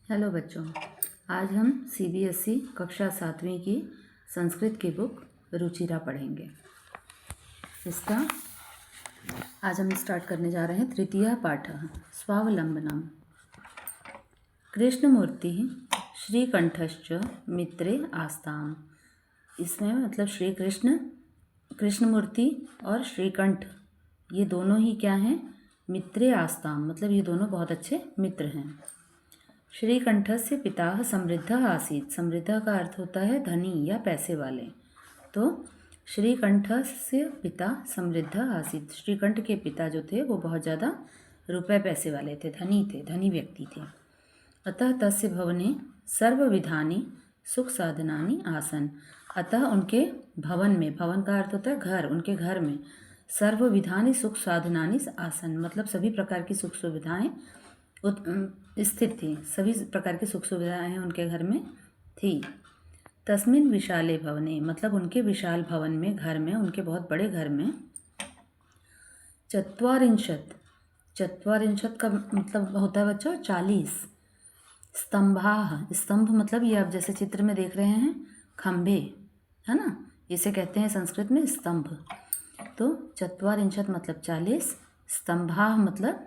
Hello बच्चों, आज हम सीबीएसई कक्षा 7वीं की संस्कृत की बुक रुचिरा पढ़ेंगे। इसका आज हम स्टार्ट करने जा रहे हैं। तृतीय पाठ स्वावलंबनम। कृष्णमूर्ति श्रीकंठश्च मित्रे आस्ताम। इसमें मतलब श्री कृष्ण, कृष्णमूर्ति और श्रीकंठ ये दोनों ही क्या हैं? मित्रे आस्ताम, मतलब ये दोनों बहुत अच्छे मित्र हैं। श्रीकंठस्य पिता समृद्ध आसीत। समृद्ध का अर्थ होता है धनी या पैसे वाले। तो श्रीकंठस्य पिता समृद्ध आसीत, श्रीकंठ के पिता जो थे वो बहुत ज़्यादा रुपए पैसे वाले थे, धनी थे, धनी व्यक्ति थे। अतः तस्य भवने सर्वविधानि सुख साधनानि आसन। अतः उनके भवन में, भवन का अर्थ होता है घर, उनके घर में सर्वविधानि सुख साधनानि आसन, मतलब सभी प्रकार की सुख सुविधाएं स्थित थी। सभी प्रकार की सुख सुविधाएं उनके घर में थी। तस्मिन विशाले भवने, मतलब उनके विशाल भवन में, घर में, उनके बहुत बड़े घर में चत्वारिंशत्, चत्वारिंशत् का मतलब होता है बच्चों 40 स्तंभाः। स्तंभ मतलब ये आप जैसे चित्र में देख रहे हैं खंभे, है ना, इसे कहते हैं संस्कृत में स्तंभ। तो चत्वारिंशत् मतलब 40, स्तंभाः मतलब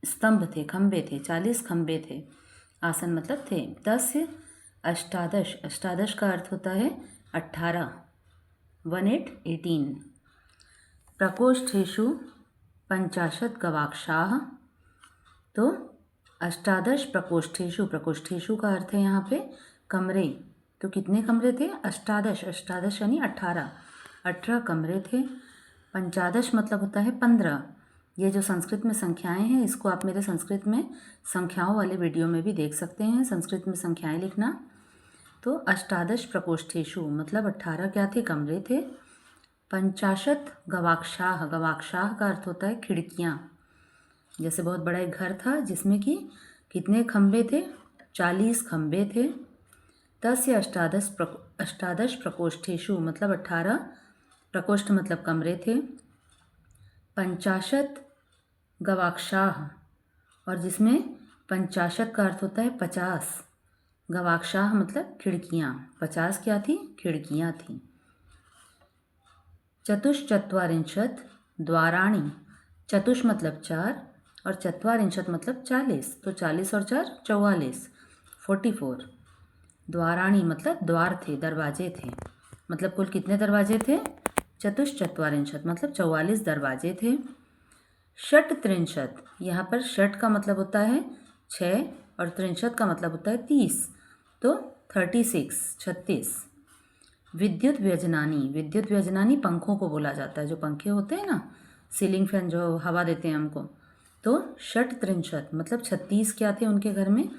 स्तंभ थे, खंबे थे, 40 खंबे थे, आसन मतलब थे। तस्य अष्टादश, अष्टादश का अर्थ होता है 18, 18। प्रकोष्ठेषु 50 गवाक्षाः। तो अष्टादश प्रकोष्ठेषु, प्रकोष्ठेषु का अर्थ है यहाँ पे कमरे। तो कितने कमरे थे? अष्टादश, अष्टादश यानी 18 कमरे थे। पंचादश मतलब होता है 15। ये जो संस्कृत में संख्याएं हैं इसको आप मेरे संस्कृत में संख्याओं वाले वीडियो में भी देख सकते हैं, संस्कृत में संख्याएं लिखना। तो अष्टादश प्रकोष्ठेषु मतलब 18 क्या थे? कमरे थे। 50 गवाक्षाः, गवाक्षाः का अर्थ होता है खिड़कियाँ। जैसे बहुत बड़ा एक घर था जिसमें कि कितने खंबे थे? 40 खंबे थे। तस्य अष्टादश प्रकोष्ठेषु मतलब 18 प्रकोष्ठ मतलब कमरे थे। 50 गवाक्षाः, और जिसमें 50 का अर्थ होता है 50, गवाक्षाः मतलब खिड़कियाँ, 50 क्या थी? खिड़कियाँ थी। चतुश्चत्वारिंशत् द्वाराणि, चतुष मतलब 4 और चत्वारिंशत् मतलब 40, तो 40 और 4 44, 44। द्वाराणि मतलब द्वार थे, दरवाजे थे, मतलब कुल कितने दरवाजे थे? चतुश्चत्वारिंशत् मतलब 44 दरवाजे थे। षट्त्रिंशत्, यहाँ पर षट का मतलब होता है 6 और त्रिंशत् का मतलब होता है 30, तो 36। विद्युत व्यजनानी, विद्युत व्यजनानी पंखों को बोला जाता है, जो पंखे होते हैं ना, सीलिंग फैन जो हवा देते हैं हमको। तो षट्त्रिंशत् मतलब 36 क्या थे उनके घर में?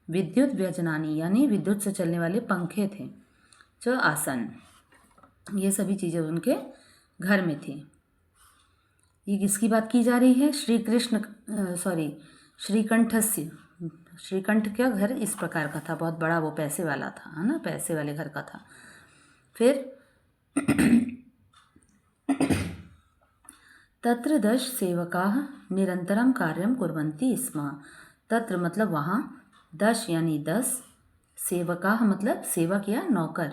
विद्युत व्यजनानी यानी विद्युत से चलने वाले पंखे थे। जो आसन, ये सभी चीज़ें उनके घर में थी। ये किसकी बात की जा रही है? श्रीकंठस्य। श्रीकंठ का घर इस प्रकार का था, बहुत बड़ा, वो पैसे वाला था, है ना, पैसे वाले घर का था। फिर तत्र 10 सेवकाः निरंतरम कार्यम कुर्वन्ति स्म। तत्र मतलब वहाँ, 10 यानी 10, सेवकाः मतलब सेवक या नौकर,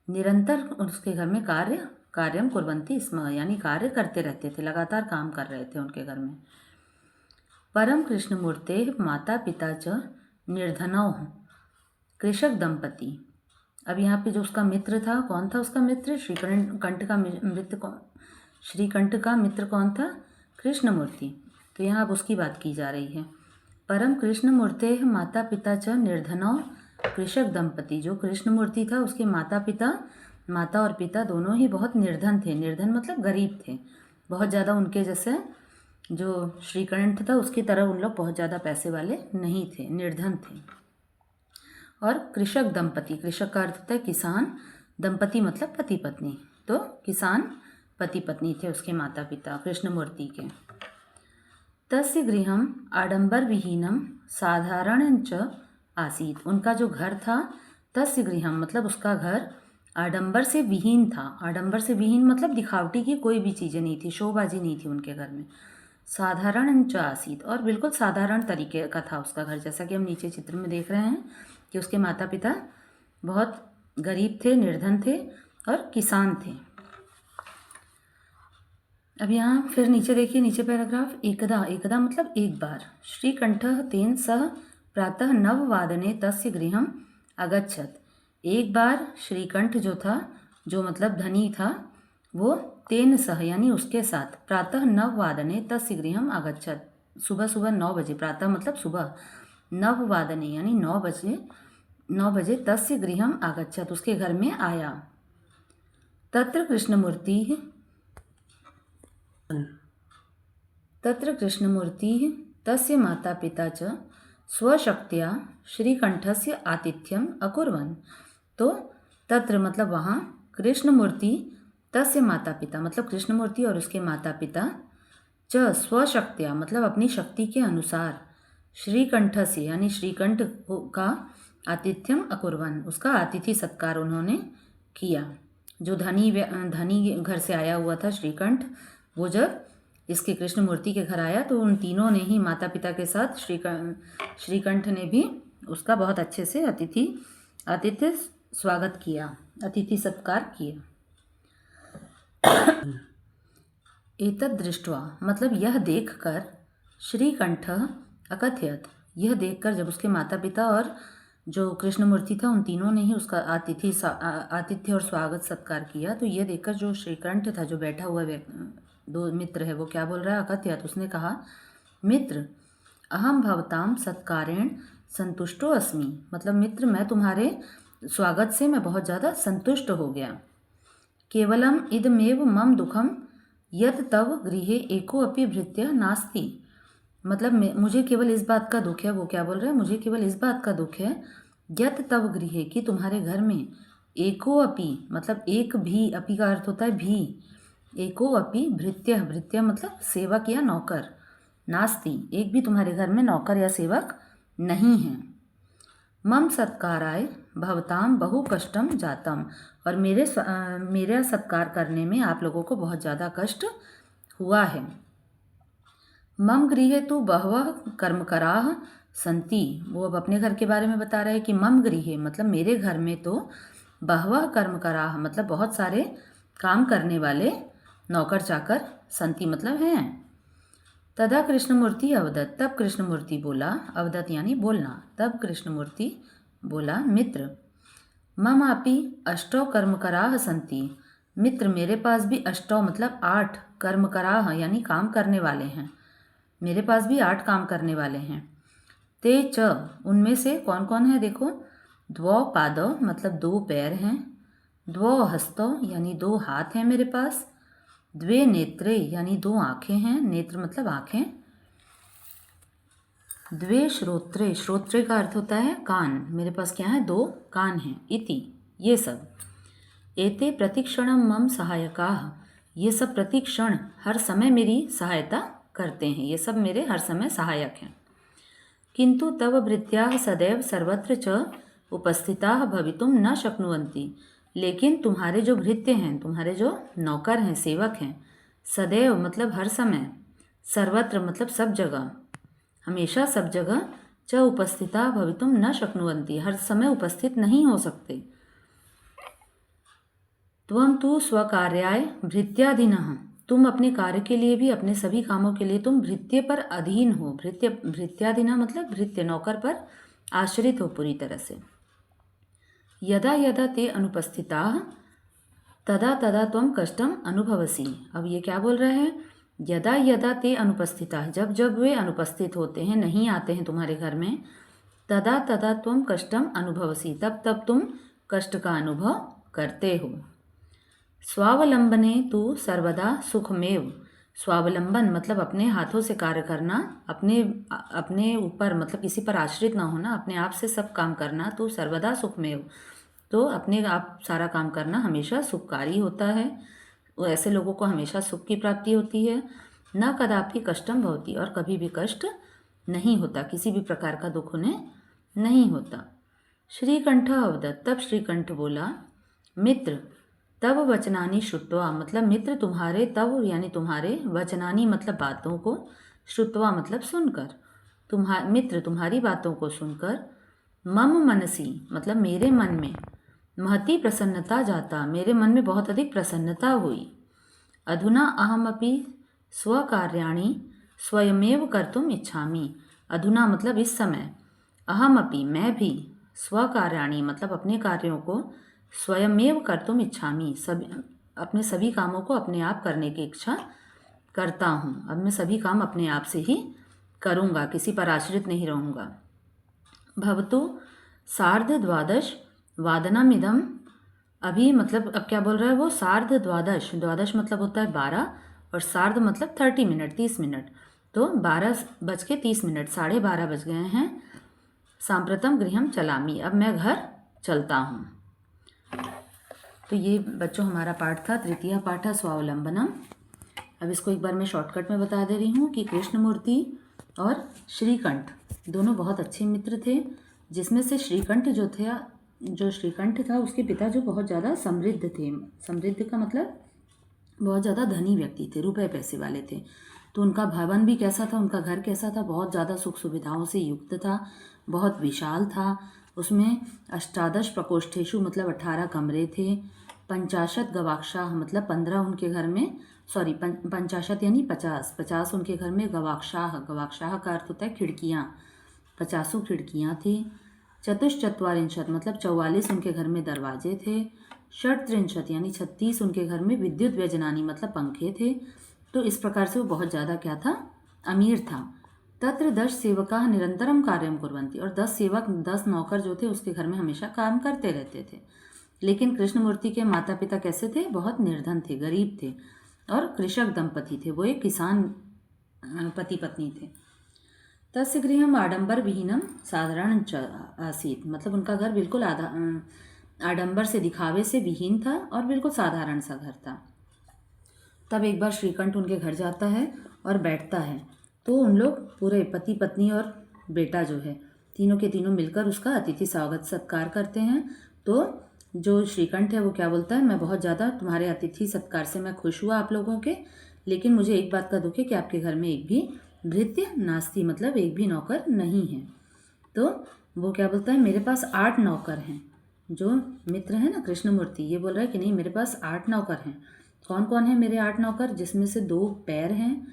निरंतर उसके घर में कार्यम कुर्वन्ति स्म यानी कार्य करते रहते थे, लगातार काम कर रहे थे उनके घर में। परम कृष्णमूर्ते माता पिता च निर्धनौ कृषक दंपति। अब यहाँ पे जो उसका मित्र था, कौन था उसका मित्र? श्रीकंठ का मित्र कौन? श्रीकंठ का मित्र कौन था? कृष्णमूर्ति। तो यहाँ अब उसकी बात की जा रही है। परम कृष्णमूर्ते माता पिता च निर्धनौ कृषक दंपति। जो कृष्णमूर्ति था उसके माता और पिता दोनों ही बहुत निर्धन थे। निर्धन मतलब गरीब थे, बहुत ज़्यादा उनके जैसे जो श्रीकंठ था उसकी तरह उन लोग बहुत ज़्यादा पैसे वाले नहीं थे, निर्धन थे। और कृषक दंपति, कृषक का अर्थ होता है किसान, दंपति मतलब पति पत्नी, तो किसान पति पत्नी थे उसके माता पिता कृष्णमूर्ति के। तस्य गृहम आडंबर विहीनम साधारण च आसीत। उनका जो घर था, तस्य गृहम मतलब उसका घर आडंबर से विहीन था। आडंबर से विहीन मतलब दिखावटी की कोई भी चीज़ें नहीं थी, शोबाजी नहीं थी उनके घर में। साधारण च आसीत, और बिल्कुल साधारण तरीके का था उसका घर, जैसा कि हम नीचे चित्र में देख रहे हैं कि उसके माता पिता बहुत गरीब थे, निर्धन थे और किसान थे। अब यहाँ फिर नीचे देखिए, नीचे पैराग्राफ, एकदा, एकदा मतलब एक बार, श्रीकंठः तेन सह प्रातः 9 तस्य गृहम् अगच्छत्। एक बार श्रीकंठ जो था, जो मतलब धनी था, वो तेन सह यानी उसके साथ, प्रातः 9 तस्य गृहम् अगच्छत्, सुबह सुबह 9 बजे, प्रातः मतलब सुबह, 9 यानी 9 बजे तस्य गृहम् आगच्छत् उसके घर में आया। तत्र कृष्णमूर्तिः तस्य माता पिता च स्वशक्त्या श्रीकंठस्य आतिथ्यम अकुर्वन्। तो तत्र मतलब वहाँ, कृष्णमूर्ति तस्य माता पिता मतलब कृष्णमूर्ति और उसके माता पिता, च स्वशक्त्या मतलब अपनी शक्ति के अनुसार, श्रीकंठस्य यानी श्रीकंठ का आतिथ्यम अकुर्वन् उसका आतिथ्य सत्कार उन्होंने किया। जो धनी घर से आया हुआ था श्रीकंठ, वो जब इसके कृष्णमूर्ति के घर आया तो उन तीनों ने ही, माता पिता के साथ श्रीकंठ ने भी उसका बहुत अच्छे से आतिथ्य स्वागत किया, अतिथि सत्कार किया। एतद् दृष्ट्वा मतलब यह देखकर, श्रीकंठः अकथयत्, यह देखकर जब उसके माता पिता और जो कृष्णमूर्ति था उन तीनों ने ही उसका आतिथ्य और स्वागत सत्कार किया, तो यह देखकर जो श्रीकंठ था, जो बैठा हुआ दो मित्र है, वो क्या बोल रहा है, अकथयत्, उसने कहा, मित्र अहम भवताम सत्कारेण संतुष्टो अस्मि, मतलब मित्र मैं तुम्हारे स्वागत से मैं बहुत ज़्यादा संतुष्ट हो गया। केवलम इदमेव मम दुखम यत् तव गृहे एको अपि भृत्यः नास्ति, मतलब मुझे केवल इस बात का दुख है, वो क्या बोल रहे हैं, मुझे केवल इस बात का दुख है, यत् तव गृहे कि तुम्हारे घर में, एको अपि मतलब एक भी, अपि का अर्थ होता है भी, एको अपि भृत्यः, भृत्य मतलब सेवक या नौकर, नास्ति एक भी तुम्हारे घर में नौकर या सेवक नहीं है। मम सत्काराय भवताम बहु कष्टम जातम, और मेरा सत्कार करने में आप लोगों को बहुत ज़्यादा कष्ट हुआ है। मम गृहे तो बहवः कर्मकराः संति, वो अब अपने घर के बारे में बता रहे हैं कि मम गृहे मतलब मेरे घर में तो बहवः कर्मकराः मतलब बहुत सारे काम करने वाले नौकर चाकर, संति मतलब हैं। तदा कृष्णमूर्ति अवदत्, तब कृष्णमूर्ति बोला, अवदत् यानी बोलना, तब कृष्णमूर्ति बोला, मित्र मम अपि अष्टौ कर्मकराः संति, मित्र मेरे पास भी अष्टौ मतलब 8 कर्मकराः यानी काम करने वाले हैं, मेरे पास भी 8 काम करने वाले हैं। ते च उनमें से कौन कौन है देखो, द्वौ पादौ मतलब 2 पैर हैं, द्वौ हस्तौ यानी 2 हाथ हैं मेरे पास, द्वे नेत्रे यानी 2 आँखें हैं, नेत्र मतलब आँखें, द्वे श्रोत्रे, श्रोत्रे का अर्थ होता है कान, मेरे पास क्या है 2 कान हैं, इति ये सब। एते प्रतिक्षणम मम सहायकाः, ये सब प्रतिक्षण हर समय मेरी सहायता करते हैं, ये सब मेरे हर समय सहायक हैं। किंतु तव भृत्याः सदैव सर्वत्र च उपस्थिताः भवितुं न शक्नुवन्ति, लेकिन तुम्हारे जो भृत्य हैं, तुम्हारे जो नौकर हैं, सेवक हैं, सदैव मतलब हर समय, सर्वत्र मतलब सब जगह, हमेशा सब जगह, च उपस्थिता भवितुं न शक्नुवन्ति हर समय उपस्थित नहीं हो सकते। त्वं तु स्वकार्याय भृत्याधीनः, तुम अपने कार्य के लिए भी, अपने सभी कामों के लिए तुम भृत्य पर अधीन हो, भृत्याधीनः मतलब भृत्य नौकर पर आश्रित हो पूरी तरह से। यदा यदा ते अनुपस्थिताः तदा तदा त्वं कष्टम अनुभवसि, अब ये क्या बोल रहे हैं, यदा यदा ते अनुपस्थिताः जब जब वे अनुपस्थित होते हैं, नहीं आते हैं तुम्हारे घर में, तदा तदा त्वं कष्टम अनुभवसि तब तब तुम कष्ट का अनुभव करते हो। स्वावलंबने तु सर्वदा सुखमेव, स्वावलंबन मतलब अपने हाथों से कार्य करना, अपने ऊपर मतलब किसी पर आश्रित ना होना, अपने आप से सब काम करना, तो सर्वदा सुखमेव, तो अपने आप सारा काम करना हमेशा सुखकारी होता है, वो ऐसे लोगों को हमेशा सुख की प्राप्ति होती है। न कदापि कष्टम भवति, और कभी भी कष्ट नहीं होता, किसी भी प्रकार का दुख उन्हें नहीं होता। श्रीकंठ अवदत्, तब श्रीकंठ बोला, मित्र तब वचनानी श्रुत्वा मतलब मित्र तुम्हारे, तब यानी तुम्हारे, वचनानी मतलब बातों को, श्रुत्वा मतलब सुनकर, मित्र तुम्हारी बातों को सुनकर, मम मनसी मतलब मेरे मन में, महती प्रसन्नता जाता मेरे मन में बहुत अधिक प्रसन्नता हुई। अधुना अहमपि स्वकार्याणि स्वयमेव कर्तुम इच्छामि, अधुना मतलब इस समय, अहमपि मैं भी, स्वकार्याणि मतलब अपने कार्यों को, स्वयमेव कर्तुम इच्छामि अपने सभी कामों को अपने आप करने की इच्छा करता हूँ। अब मैं सभी काम अपने आप से ही करूँगा, किसी पर आश्रित नहीं रहूँगा। भवतु 12:30 वादनमिदम, अभी मतलब अब क्या बोल रहा है वो, 12:30, द्वादश मतलब होता है 12 और सार्ध मतलब 30 मिनट, 30 मिनट, तो 12:30, 12:30 बज गए हैं। सांप्रतम गृहम चलामी, अब मैं घर चलता हूँ। तो ये बच्चों हमारा पाठ था, तृतीय पाठ है स्वावलंबनम। अब इसको एक बार मैं शॉर्टकट में बता दे रही हूँ कि कृष्णमूर्ति और श्रीकंठ दोनों बहुत अच्छे मित्र थे, जिसमें से श्रीकंठ जो श्रीकंठ था उसके पिता जो बहुत ज़्यादा समृद्ध थे, समृद्ध का मतलब बहुत ज़्यादा धनी व्यक्ति थे, रुपए पैसे वाले थे। तो उनका भवन भी कैसा था, उनका घर कैसा था, बहुत ज़्यादा सुख सुविधाओं से युक्त था, बहुत विशाल था। उसमें 18 प्रकोष्ठेषु मतलब 18 कमरे थे। 50 गवाक्षाः मतलब 15 उनके घर में, सॉरी 50 यानी 50 उनके घर में, गवाक्षाः का अर्थ होता है खिड़कियाँ, 50 खिड़कियाँ थी। 44 मतलब 44 उनके घर में दरवाजे थे। 33 यानी 36 उनके घर में विद्युत व्यजनानी मतलब पंखे थे। तो इस प्रकार से वो बहुत ज़्यादा क्या था, अमीर था। तत्र 10 सेवकाः निरंतरम कार्यम कुर्वन्ति, और 10 सेवक 10 नौकर जो थे उसके घर में हमेशा काम करते रहते थे। लेकिन कृष्णमूर्ति के माता पिता कैसे थे, बहुत निर्धन थे, गरीब थे और कृषक दंपति थे, वो एक किसान पति पत्नी थे। तस्य गृहम आडंबर विहीनम साधारण च आसीत, मतलब उनका घर बिल्कुल आडंबर से, दिखावे से विहीन था और बिल्कुल साधारण सा घर था। तब एक बार श्रीकंठ उनके घर जाता है और बैठता है, तो उन लोग पूरे पति पत्नी और बेटा जो है तीनों के तीनों मिलकर उसका अतिथि स्वागत सत्कार करते हैं। तो जो श्रीकंठ है वो क्या बोलता है, मैं बहुत ज़्यादा तुम्हारे अतिथि सत्कार से मैं खुश हुआ आप लोगों के, लेकिन मुझे एक बात का दुख है कि आपके घर में एक भी भृत्य नास्ति मतलब एक भी नौकर नहीं है। तो वो क्या बोलता है, मेरे पास 8 नौकर हैं। जो मित्र है ना कृष्णमूर्ति, ये बोल रहा है कि नहीं मेरे पास 8 नौकर हैं। कौन कौन है मेरे 8 नौकर, जिसमें से 2 पैर हैं,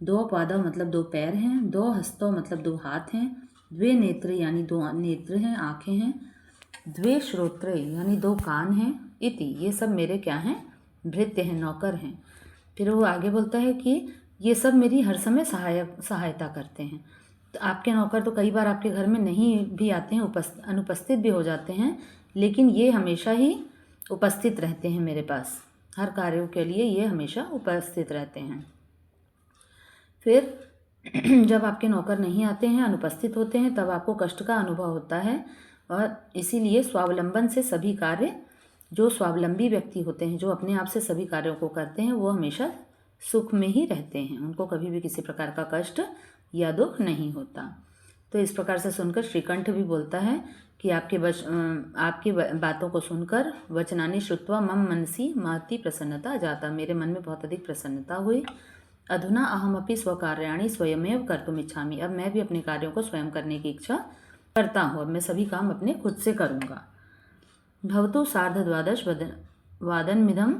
2 पादव मतलब 2 पैर हैं, 2 हस्तौ मतलब 2 हाथ हैं, 2 नेत्र यानी 2 नेत्र हैं, आँखें हैं, 2 श्रोत्रे यानी 2 कान हैं, इति ये सब मेरे क्या हैं, भृत्य हैं, नौकर हैं। फिर वो आगे बोलता है कि ये सब मेरी हर समय सहायता करते हैं। तो आपके नौकर तो कई बार आपके घर में नहीं भी आते हैं, अनुपस्थित भी हो जाते हैं, लेकिन ये हमेशा ही उपस्थित रहते हैं मेरे पास, हर कार्यों के लिए ये हमेशा उपस्थित रहते हैं। फिर जब आपके नौकर नहीं आते हैं, अनुपस्थित होते हैं, तब आपको कष्ट का अनुभव होता है, और इसीलिए स्वावलंबन से सभी कार्य, जो स्वावलंबी व्यक्ति होते हैं, जो अपने आप से सभी कार्यों को करते हैं, वो हमेशा सुख में ही रहते हैं, उनको कभी भी किसी प्रकार का कष्ट या दुख नहीं होता। तो इस प्रकार से सुनकर श्रीकंठ भी बोलता है कि आपकी बातों को सुनकर, वचनानि श्रुत्वा मम मनसि महती प्रसन्नता जाता, मेरे मन में बहुत अधिक प्रसन्नता हुई। अधुना अहमपि स्वकार्याणि स्वयमेव कर्तुम इच्छामि, अब मैं भी अपने कार्यों को स्वयं करने की इच्छा करता हूँ, अब मैं सभी काम अपने खुद से करूँगा। भवतु 12:30 वादनमिदं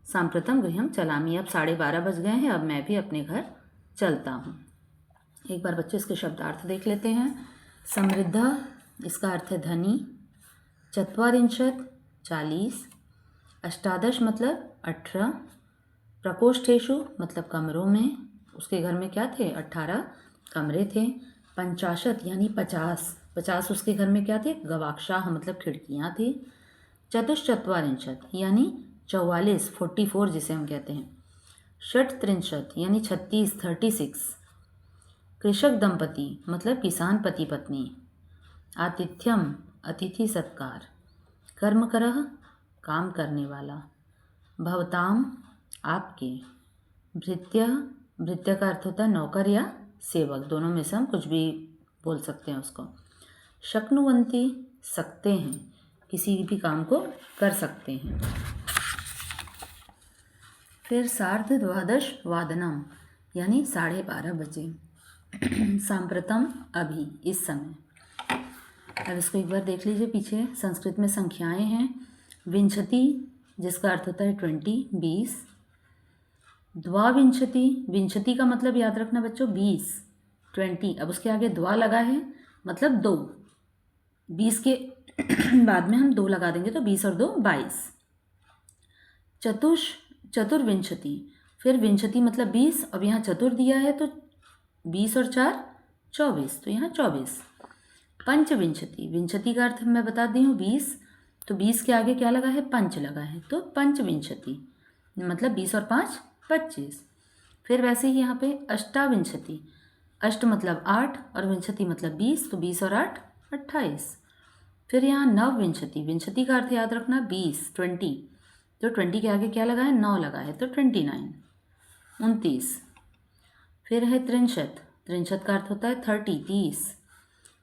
सांप्रतम गृहम चलामी, अब 12:30 बज गए हैं, अब मैं भी अपने घर चलता हूँ। एक बार बच्चे इसके शब्दार्थ देख लेते हैं। समृद्ध इसका अर्थ है धनी, 44 40, 18 मतलब 18, प्रकोष्ठेषु मतलब कमरों में, उसके घर में क्या थे 18 कमरे थे। 50 यानी 50 उसके घर में क्या थे, गवाक्षाः मतलब खिड़कियाँ थी। 44 यानी 44 44 जिसे हम कहते हैं। 36 यानी 36 कृषक दंपति मतलब किसान पति पत्नी। आतिथ्यम अतिथि सत्कार। कर्मकरः काम करने वाला। भवताम आपके। भृत्य का अर्थ होता है नौकर या सेवक, दोनों में से हम कुछ भी बोल सकते हैं उसको। शक्नुवन्ति सकते हैं, किसी भी काम को कर सकते हैं। फिर सार्धद्वादशवादनम यानी 12:30 सांप्रतम अभी, इस समय। अब इसको एक बार देख लीजिए पीछे। संस्कृत में संख्याएं हैं। विंशति जिसका अर्थ होता है 20, 20। द्वाविंशति, विंशति का मतलब याद रखना बच्चों 20, 20। अब उसके आगे द्वा लगा है मतलब 2, 20 के बाद में हम 2 लगा देंगे तो 20 और 2 22। चतुर्विंशति, फिर विंशति मतलब 20, अब यहाँ चतुर दिया है तो 20 और 4 24, तो यहाँ 24। पंचविंशति, विंशति का अर्थ मैं बता दी हूँ 20, तो 20 के आगे क्या लगा है, पंच लगा है, तो पंचविंशति मतलब 20 और 5 25। फिर वैसे ही यहाँ पे अष्टाविंशति, अष्ट मतलब 8 और विंशति मतलब 20, तो 20 और 8 28। फिर यहाँ नवविंशति, विंशति का अर्थ याद रखना 20, 20, तो 20 के आगे क्या लगा है, 9 लगा है, तो 29, 29। फिर है त्रिंशत, त्रिंशत का अर्थ होता है 30, 30।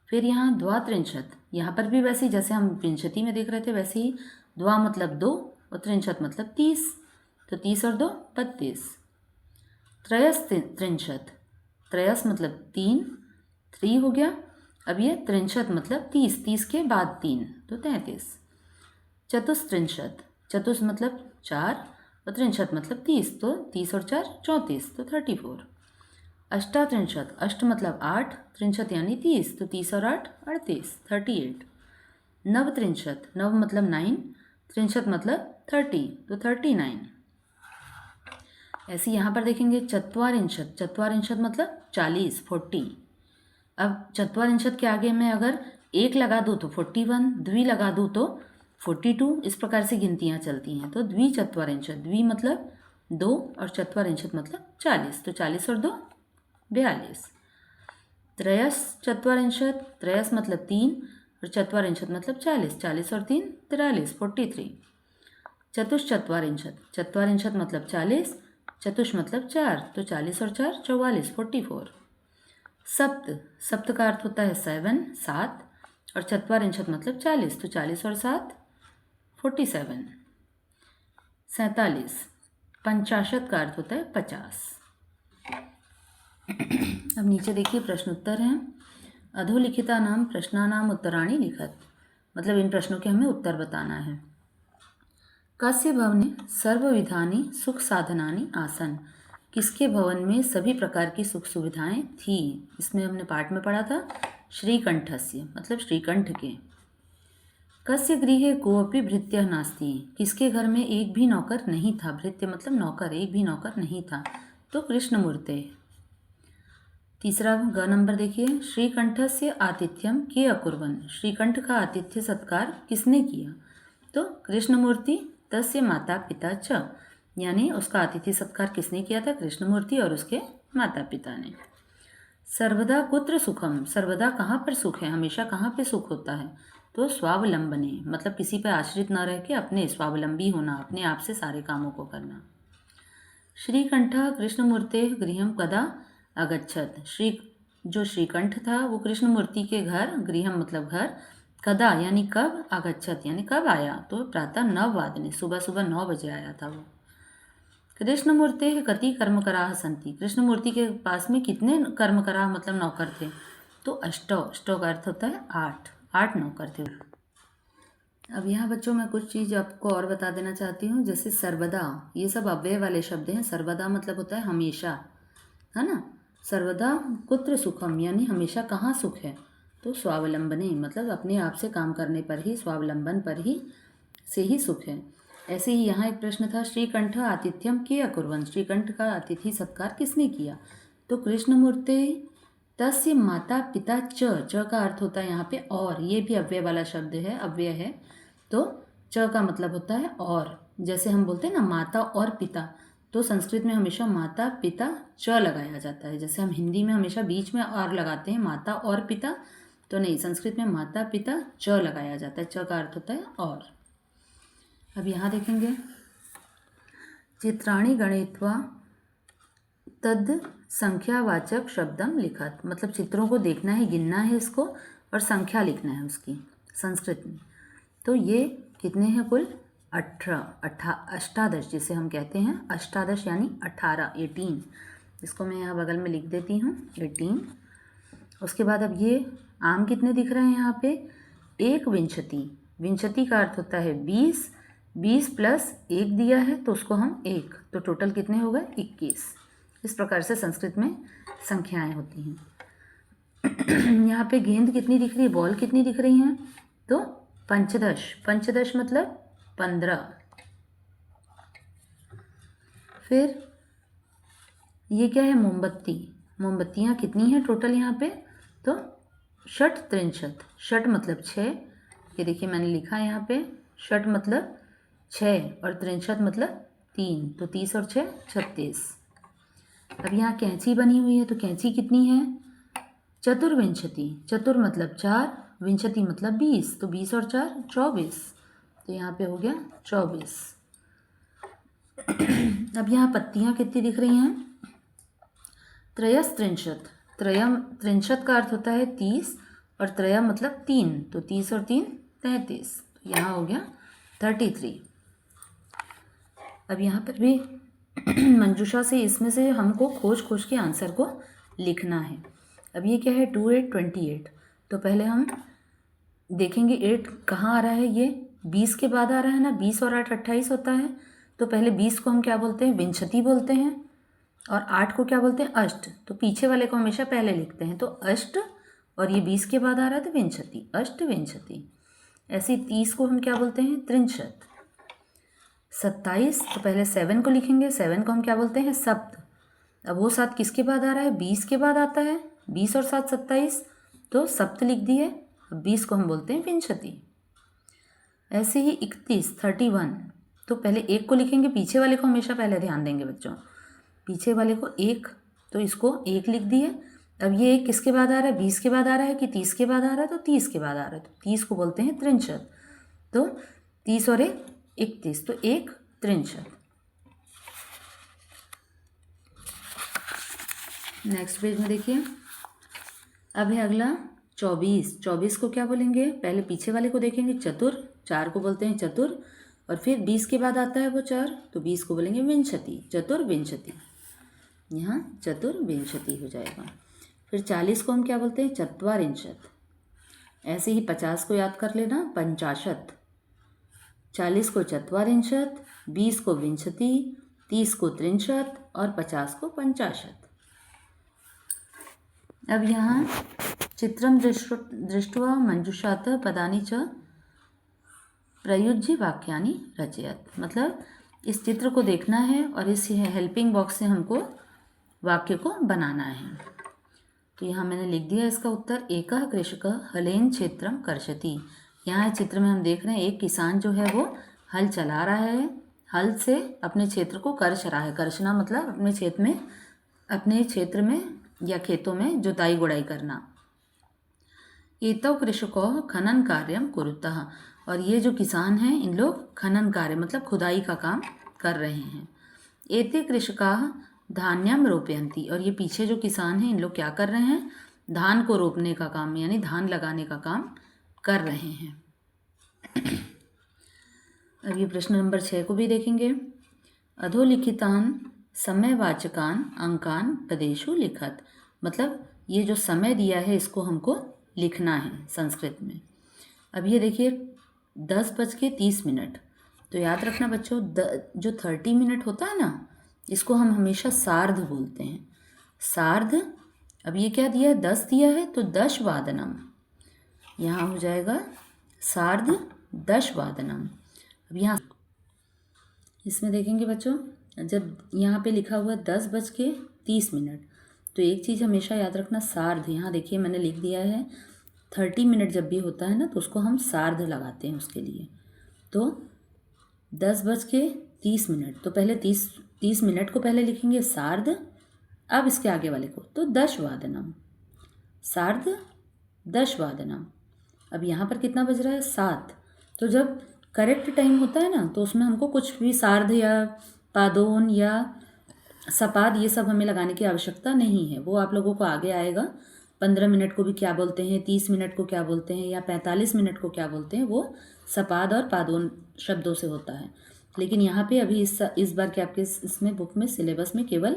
फिर यहाँ द्वात्रिंशत, यहाँ पर भी वैसे ही जैसे हम विंशति में देख रहे थे वैसे ही द्वा मतलब 2 और त्रिंशत मतलब 30, तो 30 और 2 32। त्रयस्त्रिंशत, त्रयस मतलब 3, 3 हो गया। अब ये त्रिंशत मतलब 30, 30 के बाद 3, तो 33। चतुस्त्रिंशत, चतुस मतलब 4 और त्रिंशत मतलब 30, तो 30 और 4 34, तो 34। अष्टात्रिंशत, अष्ट मतलब 8, त्रिंशत यानी 30, तो 30 और 8 38, 38। नवत्रिंशत, नव मतलब 9, त्रिंशत मतलब 30, तो 39। ऐसे यहाँ पर देखेंगे चत्वारिंशत, चत्वारिंशत मतलब 40, 40। अब चत्वारिंशत के आगे मैं अगर 1 लगा दूँ तो 41, द्वि लगा दूँ तो 42, इस प्रकार से गिनतियाँ चलती हैं। तो द्विचत्वारिंशत, द्वि मतलब 2 और चत्वारिंशत मतलब 40, तो 40 और 2 42। त्रयस चत्वारिंशत, त्रयस मतलब 3 और चत्वारिंशत मतलब 40, 40 और 3 43, 43। चतुश्चत्वारिंशत, चत्वारिंशत मतलब 40, चतुष मतलब 4, तो 40 और 4 44, 44। सप्त, सप्त का अर्थ होता है 7, 7 और चत्वारिंशत मतलब 40, तो 40 और 7 47। 47, पंचाशत का अर्थ होता है 50। अब नीचे देखिए प्रश्नोत्तर हैं। अधोलिखिता नाम प्रश्नानाम उत्तराणि लिखत, मतलब इन प्रश्नों के हमें उत्तर बताना है। कस्य भवने सर्वविधानि सुख साधनानि आसन, किसके भवन में सभी प्रकार की सुख सुविधाएं थी। इसमें हमने पाठ में पढ़ा था श्रीकंठस्य, मतलब श्रीकंठ के। कस्य गृहे कोऽपि भृत्यः नास्ति, किसके घर में एक भी नौकर नहीं था। भृत्य मतलब नौकर, एक भी नौकर नहीं था, तो कृष्णमूर्ते। तीसरा ग नंबर देखिए, श्रीकंठस्य आतिथ्यम के अकुर्वन्, श्रीकंठ का आतिथ्य सत्कार किसने किया, तो कृष्णमूर्ति तस्य माता पिता च, यानी उसका आतिथ्य सत्कार किसने किया था, कृष्णमूर्ति और उसके माता पिता ने। सर्वदा कुत्र सुखम, सर्वदा कहाँ पर सुख है, हमेशा कहाँ पे सुख होता है, तो स्वावलंबने, मतलब किसी पर आश्रित न रह के अपने स्वावलंबी होना, अपने आप से सारे कामों को करना। श्रीकंठः कृष्णमूर्तेः गृहं कदा अगच्छत, जो श्रीकंठ था वो कृष्णमूर्ति के घर, गृहम मतलब घर, कदा यानी कब, अगच्छत यानी कब आया, तो प्रातः 9 वादने, सुबह सुबह 9 बजे आया था वो। कृष्णमूर्ते कति कर्मकराः सन्ति, कृष्णमूर्ति के पास में कितने कर्मकराः मतलब नौकर थे, तो अष्टौ, अष्टौ का अर्थ होता है 8, 8 नौकर थे। अब यहाँ बच्चों मैं कुछ चीज़ आपको और बता देना चाहती हूँ, जैसे सर्वदा, ये सब अव्यय वाले शब्द हैं। सर्वदा मतलब होता है हमेशा, है ना। सर्वदा कुत्र सुखम यानी हमेशा कहाँ सुख है, तो स्वावलंबने मतलब अपने आप से काम करने पर ही, स्वावलंबन पर ही से ही सुख है। ऐसे ही यहाँ एक प्रश्न था, श्रीकंठ आतिथ्यम के अकुर्वन्, श्रीकंठ का अतिथि सत्कार किसने किया, तो कृष्णमूर्ते तस्य माता पिता च का अर्थ होता है यहाँ पे और, ये भी अव्यय वाला शब्द है, अव्यय है, तो च का मतलब होता है और। जैसे हम बोलते हैं ना माता और पिता, तो संस्कृत में हमेशा माता पिता च लगाया जाता है। जैसे हम हिंदी में हमेशा बीच में और लगाते हैं माता और पिता, तो नहीं, संस्कृत में माता पिता च लगाया जाता है, च का अर्थ होता है और। अब यहाँ देखेंगे, चित्राणि गणयित्वा तद संख्यावाचक शब्दम लिखत, मतलब चित्रों को देखना है, गिनना है इसको और संख्या लिखना है उसकी संस्कृत में। तो ये कितने हैं कुल अष्टादश जिसे हम कहते हैं, अष्टादश यानी 18, 18। इसको मैं यहाँ बगल में लिख देती हूँ 18। उसके बाद अब ये आम कितने दिख रहे हैं यहाँ पे, एक विंशति। विंशति का अर्थ होता है 20, 20 प्लस 1 दिया है तो उसको हम 1, तो टोटल कितने हो गए 21। इस प्रकार से संस्कृत में संख्याएं होती हैं। यहाँ पे गेंद कितनी दिख रही है, बॉल कितनी दिख रही हैं, तो पंचदश। पंचदश मतलब 15। फिर ये क्या है, मोमबत्ती। मोमबत्तियाँ कितनी हैं टोटल यहाँ पे, तो षट त्रिंशत। षट मतलब 6, ये देखिए मैंने लिखा है यहाँ पे, षट मतलब 6 और त्रिंशत मतलब 3, तो 30 और 6 36। अब यहाँ कैंची बनी हुई है, तो कैंची कितनी है, चतुर्विंशति। चतुर मतलब 4, विंशति मतलब 20, तो 20 और 4 24, तो यहाँ पे हो गया 24। अब यहाँ पत्तियाँ कितनी दिख रही हैं, त्रयस्त्रिंशत। त्रयम त्रिंशत का अर्थ होता है 30 और त्रय मतलब 3, तो 30 और 3 33, तो यहाँ हो गया 33। अब यहाँ पर भी मंजूषा से इसमें से हमको खोज के आंसर को लिखना है। अब ये क्या है, 2 8 28, तो पहले हम देखेंगे 8 कहाँ आ रहा है, ये 20 के बाद आ रहा है ना, 20 और 8 28 होता है, तो पहले 20 को हम क्या बोलते हैं, विंशति बोलते हैं, और 8 को क्या बोलते हैं, अष्ट। तो पीछे वाले को हमेशा पहले लिखते हैं, तो अष्ट, और ये 20 के बाद आ रहा है तो विंशति, अष्ट विंशति। ऐसे 30 को हम क्या बोलते हैं, त्रिंशत। 27, तो पहले 7 को लिखेंगे, 7 को हम क्या बोलते हैं, सप्त। अब वो 7 किसके बाद आ रहा है, 20 के बाद आता है, 20 और 7 27, तो सप्त लिख दिए। अब 20 को हम बोलते हैं विंशति। ऐसे ही 31 31, तो पहले 1 को लिखेंगे, पीछे वाले को हमेशा पहले ध्यान देंगे बच्चों, पीछे वाले को 1, तो इसको 1 लिख दिए। अब ये 1 किसके बाद आ रहा है, 20 के बाद आ रहा है कि 30 के बाद आ रहा है, तो 30 के बाद आ रहा है, तो 30 को बोलते हैं त्रिंशत। तो 30 और 1 31, तो 1 त्रिंशत। नेक्स्ट पेज में देखिए, अब है अगला 24। 24 को क्या बोलेंगे, पहले पीछे वाले को देखेंगे, चतुर। 4 को बोलते हैं चतुर, और फिर 20 के बाद आता है वो 4, तो 20 को बोलेंगे विंशति, चतुर्विंशति। यहाँ चतुर्विंशति हो जाएगा। फिर 40 को हम क्या बोलते हैं, चत्वारिंशत। ऐसे ही 50 को याद कर लेना, पंचाशत। 40 को चत्वारिंशत, 20 को विंशति, 30 को त्रिंशत और 50 को पंचाशत। अब यहाँ चित्रम दृष्ट्वा मंजुषातः पदानि च प्रयुज्य वाक्यानि रचयत। मतलब इस चित्र को देखना है और इस हेल्पिंग बॉक्स से हमको वाक्य को बनाना है। तो यहाँ मैंने लिख दिया इसका उत्तर, एकः कृषकः हलेन क्षेत्रम कर्षति। यहाँ चित्र में हम देख रहे हैं एक किसान जो है वो हल चला रहा है, हल से अपने क्षेत्र को कर्ष रहा है। कर्षना मतलब अपने क्षेत्र में या खेतों में जुताई गुड़ाई करना। एतौ कृषकौ खनन कार्यम कुरुतः, और ये जो किसान हैं इन लोग खनन कार्य मतलब खुदाई का काम कर रहे हैं। एते कृषकाः धान्यम रोपयन्ति, और ये पीछे जो किसान हैं इन लोग क्या कर रहे हैं, धान को रोपने का काम यानी धान लगाने का काम कर रहे हैं। अब ये प्रश्न नंबर 6 को भी देखेंगे। अधोलिखितान समयवाचकान अंकान पदेषु लिखत। मतलब ये जो समय दिया है इसको हमको लिखना है संस्कृत में। अब ये देखिए 10:30, तो याद रखना बच्चों, जो 30 मिनट होता है ना, इसको हम हमेशा सार्ध बोलते हैं, सार्ध। अब ये क्या दिया है, 10 दिया है, तो 10 वादनम, यहाँ हो जाएगा सार्ध 10 वादनम। अब यहाँ इसमें देखेंगे बच्चों, जब यहाँ पे लिखा हुआ 10:30, तो एक चीज़ हमेशा याद रखना, सार्ध। यहाँ देखिए मैंने लिख दिया है 30 मिनट जब भी होता है ना, तो उसको हम सार्ध लगाते हैं उसके लिए। तो 10:30, तो पहले 30 मिनट को पहले लिखेंगे सार्ध, अब इसके आगे वाले को तो 10 वादनम, सार्ध 10 वादनम। अब यहाँ पर कितना बज रहा है, 7। तो जब करेक्ट टाइम होता है ना, तो उसमें हमको कुछ भी सार्ध या पादोन या सपाद ये सब हमें लगाने की आवश्यकता नहीं है, वो आप लोगों को आगे आएगा 15 मिनट को भी क्या बोलते हैं, 30 मिनट को क्या बोलते हैं, या 45 मिनट को क्या बोलते हैं, वो सपाद और पादोन शब्दों से होता है। लेकिन यहाँ पे अभी इस बार के आपके इसमें बुक में सिलेबस में केवल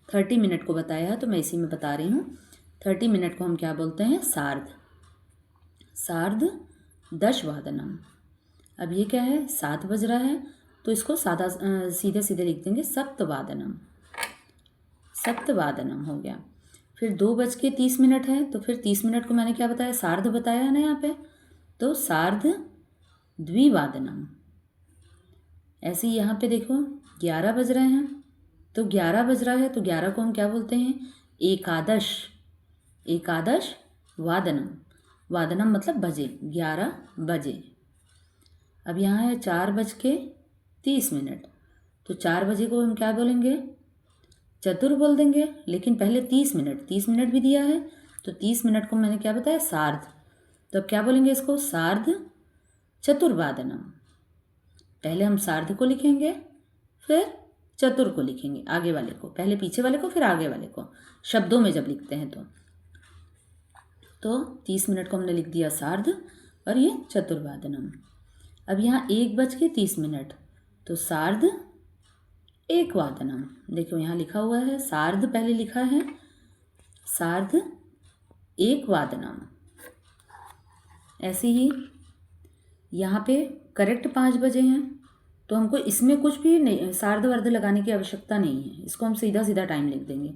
30 मिनट को बताया है, तो मैं इसी में बता रही हूँ। 30 मिनट को हम क्या बोलते हैं, सार्ध। सार्ध दशवादनम। अब ये क्या है, 7 बज रहा है, तो इसको सादा सीधे सीधे लिख देंगे, सप्तवादनम। सप्तवादनम हो गया। फिर 2:30 है, तो फिर 30 मिनट को मैंने क्या बताया, सार्ध बताया है ना यहाँ पे, तो सार्ध द्विवादनम। ऐसे ही यहाँ पे देखो 11 बज रहे हैं, तो 11 बज रहा है, तो 11 को हम क्या बोलते हैं, एकादश। एकादश वादनम। वादनम मतलब बजे, 11 बजे। अब यहाँ है 4:30, तो 4 बजे को हम क्या बोलेंगे, चतुर बोल देंगे। लेकिन पहले 30 मिनट भी दिया है, तो 30 मिनट को मैंने क्या बताया, सार्ध। तो अब क्या बोलेंगे इसको, सार्ध चतुर्वादनम। पहले हम सार्ध को लिखेंगे, फिर चतुर को लिखेंगे, आगे वाले को, पहले पीछे वाले को फिर आगे वाले को, शब्दों में जब लिखते हैं तो 30 मिनट को हमने लिख दिया सार्ध, और ये चतुर्वादनम। अब यहाँ 1:30, तो सार्ध एकवादनम। देखो यहाँ लिखा हुआ है, सार्ध पहले लिखा है, सार्ध एकवादनम। ऐसे ही यहाँ पे करेक्ट 5 बजे हैं, तो हमको इसमें कुछ भी नहीं सार्ध वर्ध लगाने की आवश्यकता नहीं है, इसको हम सीधा सीधा टाइम लिख देंगे।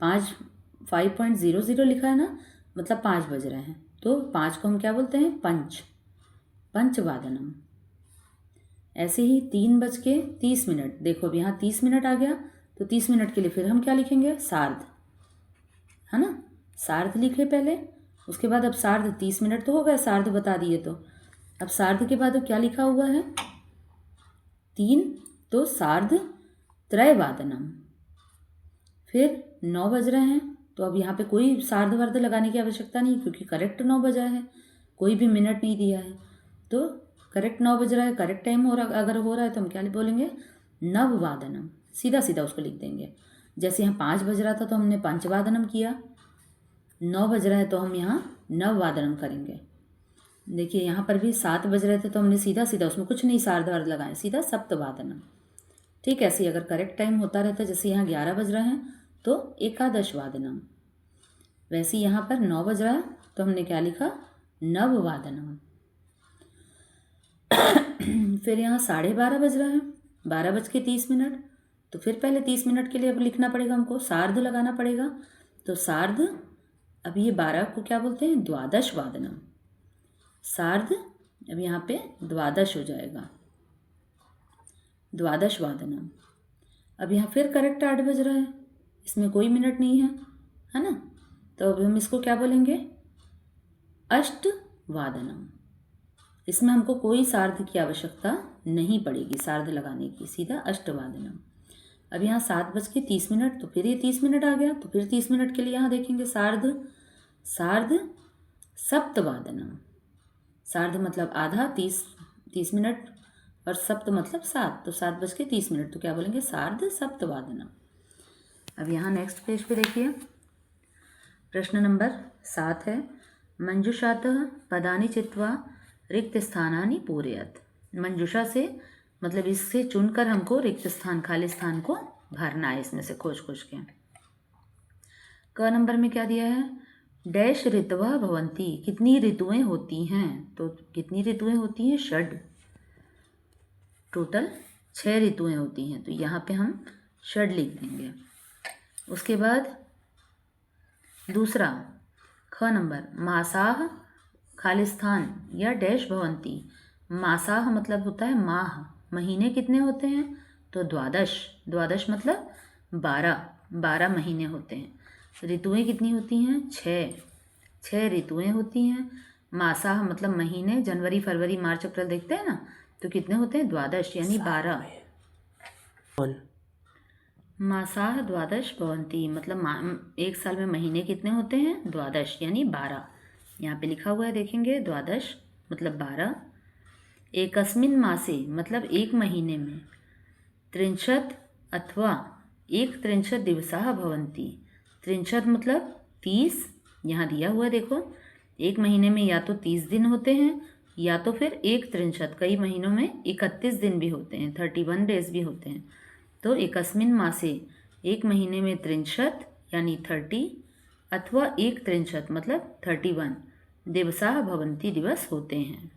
5:00 लिखा है ना, मतलब 5 बज रहे हैं, तो 5 को हम क्या बोलते हैं, पंचवादनम। ऐसे ही 3:30, देखो अब यहाँ 30 मिनट आ गया, तो 30 मिनट के लिए फिर हम क्या लिखेंगे, सार्ध, है ना, सार्ध लिखे पहले। उसके बाद अब सार्ध 30 मिनट तो हो गए, सार्ध बता दिए, तो अब सार्ध के बाद अब क्या लिखा हुआ है, 3, तो सार्ध त्रयवादनम। फिर 9 बज रहे हैं, तो अब यहाँ पे कोई सार्ध वर्ध लगाने की आवश्यकता नहीं, क्योंकि करेक्ट 9 बजा है, कोई भी मिनट नहीं दिया है, तो करेक्ट 9 बज रहा है, करेक्ट टाइम हो रहा, अगर हो रहा है तो हम क्या बोलेंगे, नववादनम। सीधा सीधा उसको लिख देंगे। जैसे यहाँ 5 बज रहा था तो हमने पंचवादनम किया, 9 बज रहा है तो हम यहाँ नववादनम करेंगे। देखिए यहाँ पर भी 7 बज रहे थे, तो हमने सीधा सीधा उसमें कुछ नहीं सार्ध वर्ध लगाए, सीधा सप्तवादनम। ठीक है, ऐसे ही अगर करेक्ट टाइम होता रहता, जैसे यहाँ 11 बज रहे हैं तो एकादशवादनम, वैसे ही यहाँ पर 9 बज रहा है तो हमने क्या लिखा, नववादनम। फिर यहाँ 12:30 बज रहा है, 12:30, तो फिर पहले 30 मिनट के लिए अब लिखना पड़ेगा हमको, सार्ध लगाना पड़ेगा, तो सार्ध, अब ये 12 को क्या बोलते हैं, द्वादशवादनम। सार्ध अब यहाँ पे द्वादश हो जाएगा, द्वादशवादनम। अब यहाँ फिर करेक्ट 8 बज रहा है, इसमें कोई मिनट नहीं है ना, तो अब हम इसको क्या बोलेंगे, अष्टवादनम। इसमें हमको कोई सार्ध की आवश्यकता नहीं पड़ेगी, सार्ध लगाने की, सीधा अष्टवादनम। अब यहाँ 7:30, तो फिर ये 30 मिनट आ गया, तो फिर 30 मिनट के लिए यहाँ देखेंगे सार्ध सप्तवादनम। सार्ध मतलब आधा, 30 मिनट, और सप्त मतलब 7, तो 7:30, तो क्या बोलेंगे, सार्ध सप्तवादनम। अब यहाँ नेक्स्ट पेज पे देखिए, प्रश्न नंबर 7 है, मंजुषातः पदानि चित्वा रिक्त स्थानानि पूरयत। मंजुषा से मतलब इससे चुनकर हमको रिक्त स्थान, खाली स्थान को भरना है, इसमें से खोज के। क नंबर में क्या दिया है, डैश ऋतवः भवन्ति, कितनी ऋतुएं होती हैं, तो कितनी ऋतुएं होती हैं, षड, टोटल 6 ऋतुएं होती हैं, तो यहाँ पे हम षड लिख देंगे। उसके बाद दूसरा ख नंबर, मासाह खालिस्थान या डैश भवंती। मासाह मतलब होता है माह, महीने कितने होते हैं, तो द्वादश मतलब 12 महीने होते हैं। ऋतुएं कितनी होती हैं, 6 ऋतुएं होती हैं। मासाह मतलब महीने, जनवरी फरवरी मार्च अप्रैल देखते हैं ना, तो कितने होते हैं, द्वादश यानी 12। मासाह द्वादश भवन्ति मतलब एक साल में महीने कितने होते हैं, द्वादश यानी 12। यहाँ पे लिखा हुआ है, देखेंगे, द्वादश मतलब 12। एकस्मिन् मासे मतलब एक महीने में, 30 अथवा 31 दिवसाः भवन्ति। 30 मतलब 30 यहाँ दिया हुआ देखो, एक महीने में या तो 30 दिन होते हैं या तो फिर 1/63, कई महीनों में 31 दिन भी होते हैं, 31 डेज भी होते हैं। तो एकस्मिन् मासे, एक महीने में 63 यानी 30 अथवा 1/63 मतलब 31 दिवसाः भवन्ति, दिवस होते हैं।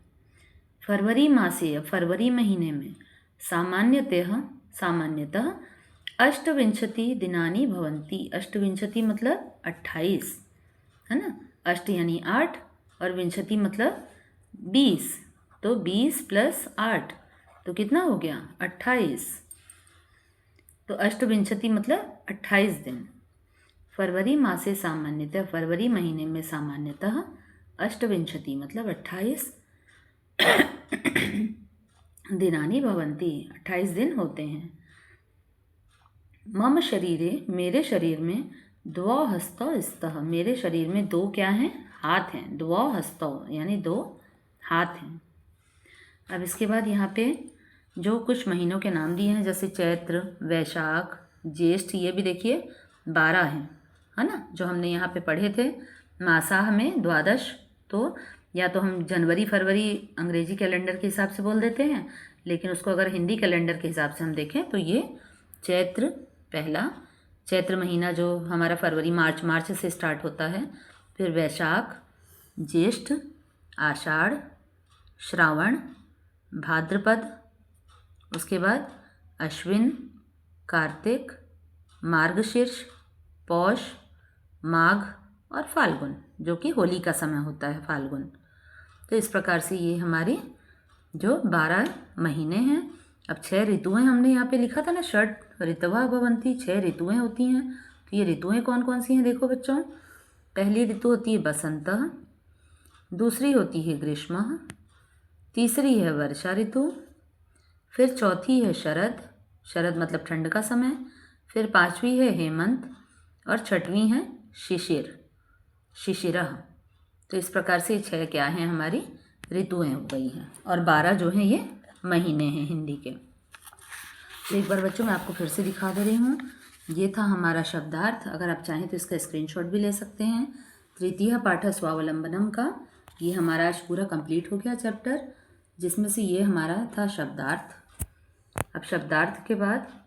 फरवरी मासे, फरवरी महीने में सामान्यतः अष्टविंशति दिनानि भवन्ति। अष्टविंशति मतलब 28, है ना। अष्ट यानी 8 और विंशति मतलब 20, तो 20 + 8 तो कितना हो गया 28। तो अष्टविंशति मतलब 28 दिन। फरवरी मासे सामान्यतः, फरवरी महीने में सामान्यतः अष्टविंशति मतलब 28 दिनानि भवन्ति, 28 दिन होते हैं। मम शरीरे, मेरे शरीर में द्वौ हस्तौ स्तः, मेरे शरीर में दो क्या हैं, हाथ हैं। द्वौ हस्तौ यानी दो हाथ हैं। अब इसके बाद यहाँ पे जो कुछ महीनों के नाम दिए हैं, जैसे चैत्र, वैशाख, ज्येष्ठ, ये भी देखिए 12 हैं, है ना, जो हमने यहाँ पे पढ़े थे। मासाह में 12, तो या तो हम जनवरी फरवरी अंग्रेजी कैलेंडर के हिसाब से बोल देते हैं, लेकिन उसको अगर हिंदी कैलेंडर के हिसाब से हम देखें तो ये चैत्र पहला, चैत्र महीना जो हमारा फरवरी मार्च से स्टार्ट होता है, फिर वैशाख, ज्येष्ठ, आषाढ़, श्रावण, भाद्रपद, उसके बाद अश्विन, कार्तिक, मार्गशीर्ष, पौष, माघ और फाल्गुन, जो कि होली का समय होता है, फाल्गुन। तो इस प्रकार से ये हमारे जो 12 महीने हैं। अब 6 ऋतुएं हमने यहाँ पे लिखा था ना, षट् ऋतवः भवन्ति, 6 ऋतुएं होती हैं। तो ये ऋतुएं कौन कौन सी हैं देखो बच्चों। पहली ऋतु होती है बसंतः, दूसरी होती है ग्रीष्मः, तीसरी है वर्षा ऋतु, फिर चौथी है शरद, शरद मतलब ठंड का समय, फिर पांचवी है हेमंत और छठवीं है शिशिर, शिशिरः। तो इस प्रकार से 6 क्या हैं, हमारी ऋतुएं हो गई हैं, और 12 जो हैं ये महीने हैं हिंदी के। तो एक बार बच्चों मैं आपको फिर से दिखा दे रही हूँ। ये था हमारा शब्दार्थ। अगर आप चाहें तो इसका स्क्रीनशॉट भी ले सकते हैं। तृतीय पाठ स्वावलंबनम का ये हमारा आज पूरा कंप्लीट हो गया चैप्टर, जिसमें से ये हमारा था शब्दार्थ। अब शब्दार्थ के बाद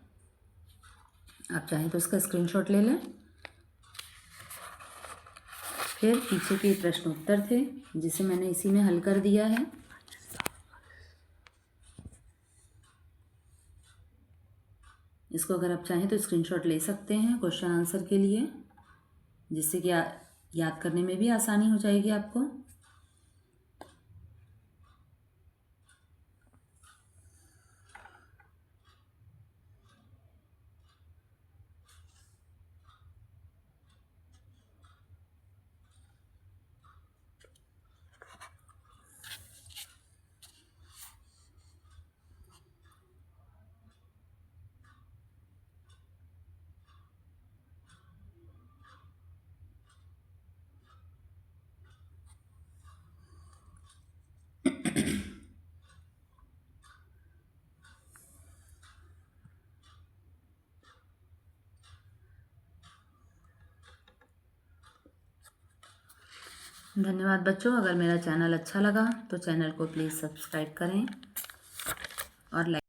आप चाहें तो इसका स्क्रीनशॉट ले लें। फिर पीछे के प्रश्न उत्तर थे जिसे मैंने इसी में हल कर दिया है। इसको अगर आप चाहें तो स्क्रीनशॉट ले सकते हैं क्वेश्चन आंसर के लिए, जिससे कि याद करने में भी आसानी हो जाएगी आपको। धन्यवाद बच्चों। अगर मेरा चैनल अच्छा लगा तो चैनल को प्लीज़ सब्सक्राइब करें और लाइक